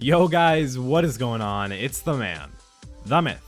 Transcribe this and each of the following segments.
Yo guys, what is going on? It's the man, the myth,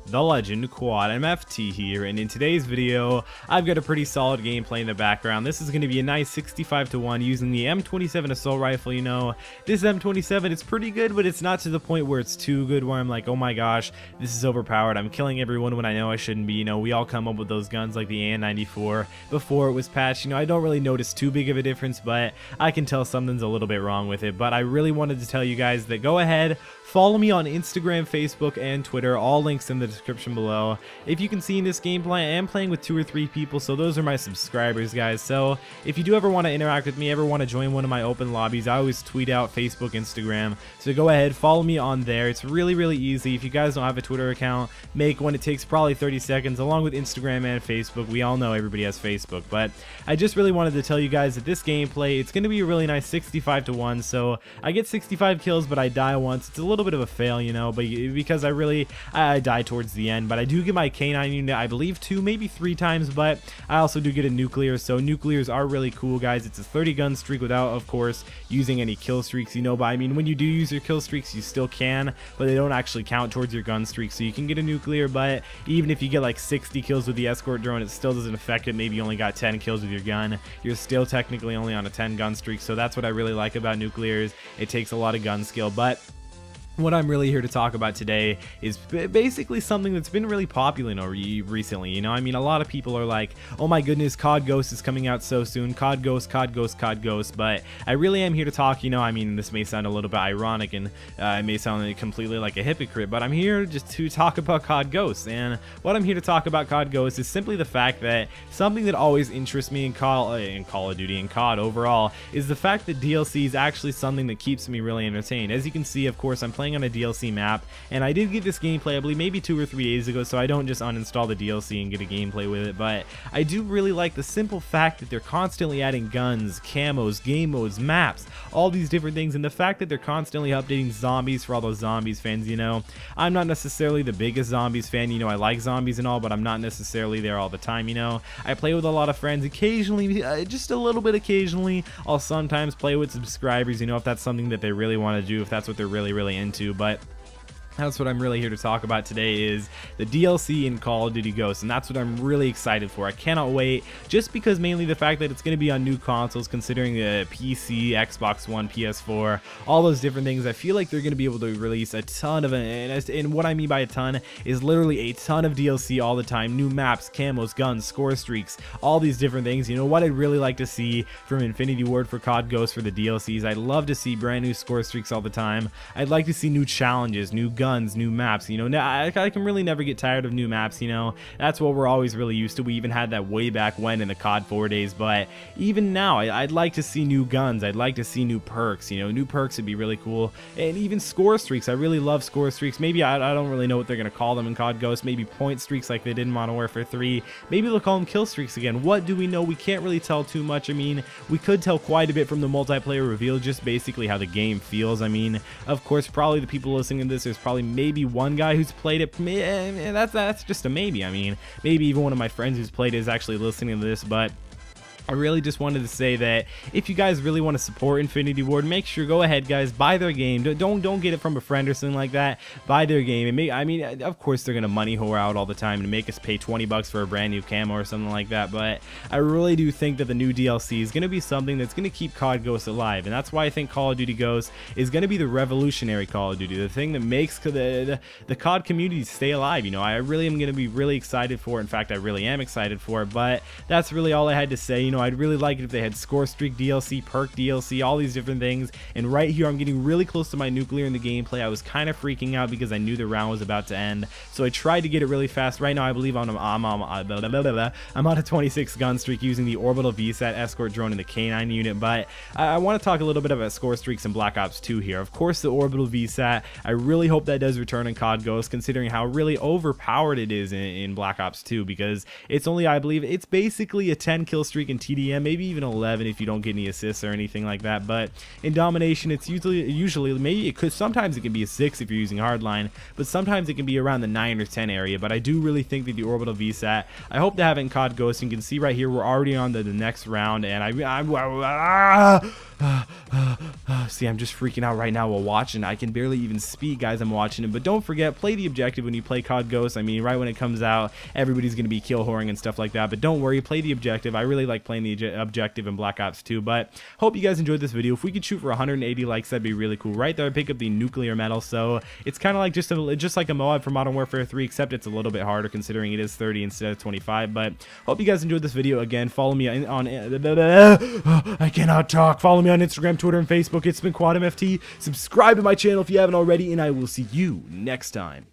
the legend, Quad MFT here, and in today's video, I've got a pretty solid gameplay in the background. This is going to be a nice 65-1 using the M27 assault rifle. You know, this M27, it's pretty good, but it's not to the point where it's too good where I'm like, oh my gosh, this is overpowered. I'm killing everyone when I know I shouldn't be. You know, we all come up with those guns like the AN-94 before it was patched. You know, I don't really notice too big of a difference, but I can tell something's a little bit wrong with it. But I really wanted to tell you guys that go ahead, follow me on Instagram, Facebook, and Twitter. All links in the description below. If you can see in this gameplay, I am playing with 2 or 3 people, so those are my subscribers, guys. So if you do ever want to interact with me, ever want to join one of my open lobbies, I always tweet out Facebook, Instagram. So go ahead, follow me on there. It's really, really easy. If you guys don't have a Twitter account, make one. It takes probably 30 seconds, along with Instagram and Facebook. We all know everybody has Facebook, but I just really wanted to tell you guys that this gameplay, it's going to be a really nice 65-1. So I get 65 kills, but I die once. It's a little bit of a fail, you know, but because I die towards the end. But I do get my K9 unit, I believe 2, maybe 3 times, but I also do get a nuclear. So nuclears are really cool, guys. It's a 30 gun streak without, of course, using any kill streaks, you know. But I mean, when you do use your kill streaks, you still can, but they don't actually count towards your gun streak. So you can get a nuclear, but even if you get like 60 kills with the escort drone, it still doesn't affect it. Maybe you only got 10 kills with your gun, you're still technically only on a 10 gun streak. So that's what I really like about nuclears. It takes a lot of gun skill. But what I'm really here to talk about today is basically something that's been really popular recently. You know, I mean, a lot of people are like, oh my goodness, COD Ghost is coming out so soon. COD Ghost, COD Ghost, COD Ghost. But I really am here to talk, you know, I mean, this may sound a little bit ironic and it may sound completely like a hypocrite, but I'm here just to talk about COD Ghost. And what I'm here to talk about COD Ghost is simply the fact that something that always interests me in Call of Duty and COD overall is the fact that DLC is actually something that keeps me really entertained. As you can see, of course, I'm playing on a DLC map, and I did get this gameplay, I believe, maybe 2 or 3 days ago, so I don't just uninstall the DLC and get a gameplay with it. But I do really like the simple fact that they're constantly adding guns, camos, game modes, maps, all these different things, and the fact that they're constantly updating zombies for all those zombies fans. You know, I'm not necessarily the biggest zombies fan, you know, I like zombies and all, but I'm not necessarily there all the time. You know, I play with a lot of friends occasionally, just a little bit occasionally. I'll sometimes play with subscribers, you know, if that's something that they really want to do, if that's what they're really into. But that's what I'm really here to talk about today, is the DLC in Call of Duty Ghosts, and that's what I'm really excited for. I cannot wait, just because mainly the fact that it's going to be on new consoles, considering the PC, Xbox One, PS4, all those different things. I feel like they're going to be able to release a ton of it, and what I mean by a ton is literally a ton of DLC all the time. New maps, camos, guns, score streaks, all these different things. You know what I'd really like to see from Infinity Ward for COD Ghosts for the DLCs? I'd love to see brand new score streaks all the time. I'd like to see new challenges, new guns, new maps. You know, I can really never get tired of new maps. You know, that's what we're always really used to. We even had that way back when in the COD 4 days, but even now I'd like to see new guns. I'd like to see new perks. You know, new perks would be really cool. And even score streaks. I really love score streaks. Maybe I don't really know what they're gonna call them in COD Ghost. Maybe point streaks like they did in Modern Warfare 3. Maybe they'll call them kill streaks again. What do we know? We can't really tell too much. I mean, we could tell quite a bit from the multiplayer reveal, just basically how the game feels. I mean, of course, probably the people listening to this, there's probably maybe one guy who's played it. That's just a maybe. I mean, maybe even one of my friends who's played it is actually listening to this. But I really just wanted to say that if you guys really want to support Infinity Ward, make sure, go ahead guys, buy their game. Don't get it from a friend or something like that. Buy their game. And I mean, of course they're gonna money whore out all the time and make us pay 20 bucks for a brand new camo or something like that, but I really do think that the new DLC is gonna be something that's gonna keep COD Ghosts alive. And that's why I think Call of Duty Ghosts is gonna be the revolutionary Call of Duty, the thing that makes the COD community stay alive. You know, I really am gonna be really excited for it. In fact, I really am excited for it. But that's really all I had to say. You know, I'd really like it if they had score streak DLC, perk DLC, all these different things. And right here, I'm getting really close to my nuclear in the gameplay. I was kind of freaking out because I knew the round was about to end, so I tried to get it really fast. Right now, I believe I'm on a 26 gun streak using the orbital VSAT escort drone and the K9 unit. But I want to talk a little bit about score streaks in Black Ops 2 here. Of course, the orbital VSAT, I really hope that does return in COD Ghost, considering how really overpowered it is in Black Ops 2, because it's only, I believe, it's basically a 10 kill streak in TDM, maybe even 11 if you don't get any assists or anything like that. But in domination, it's usually maybe it could, sometimes it can be a 6 if you're using hardline, but sometimes it can be around the 9 or 10 area. But I do really think that the orbital VSAT, I hope to have it in COD Ghost. You can see right here we're already on the next round, and See, I'm just freaking out right now while watching. I can barely even speak, guys. I'm watching it. But don't forget, play the objective when you play COD Ghosts. I mean, right when it comes out, everybody's going to be kill whoring and stuff like that. But don't worry, play the objective. I really like playing the objective in Black Ops 2. But hope you guys enjoyed this video. If we could shoot for 180 likes, that'd be really cool. Right there, I pick up the nuclear medal. So it's kind of like just like a Moab for Modern Warfare 3, except it's a little bit harder considering it is 30 instead of 25. But hope you guys enjoyed this video. Again, follow me on I cannot talk. Follow me on Instagram, Twitter, and Facebook. It's been COD MFT. Subscribe to my channel if you haven't already, and I will see you next time.